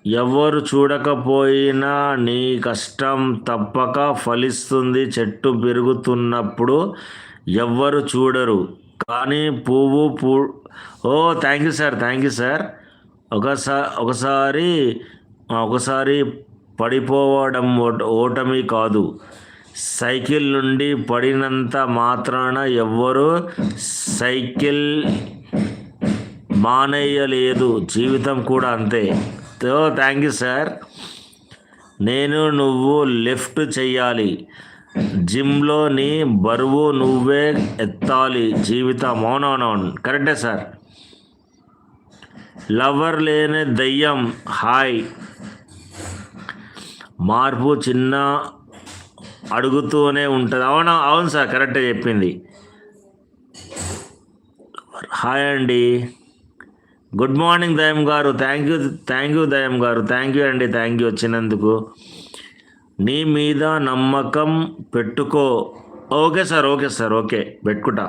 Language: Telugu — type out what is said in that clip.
ఎవ్వరు చూడకపోయినా నీ కష్టం తప్పక ఫలిస్తుంది. చెట్టు పెరుగుతున్నప్పుడు ఎవ్వరు చూడరు, కానీ పువ్వు. ఓ thank you sir, thank you sir. ఒకసారి ఒకసారి పడిపోవడం ఓటమి కాదు. సైకిల్ నుండి పడినంత మాత్రాన ఎవ్వరు సైకిల్ మానేయలేదు. జీవితం కూడా అంతే. Thank you sir. నువ్వు లిఫ్ట్ చెయ్యాలి. జిమ్లో నీ బరువు నువ్వే ఎత్తాలి. జీవితం. అవునవునవును, కరెక్టే సార్. లవర్ లేని దయ్యం. హాయ్. మార్పు చిన్న అడుగుతూనే ఉంటుంది. అవును సార్, కరెక్టే చెప్పింది. హాయ్ అండి. గుడ్ మార్నింగ్ దయం గారు. థ్యాంక్ యూ దయం గారు. థ్యాంక్ యూ అండి, థ్యాంక్ యూ వచ్చినందుకు. నీ మీద నమ్మకం పెట్టుకో. Okay sir, okay sir, okay పెట్టుకుంటా.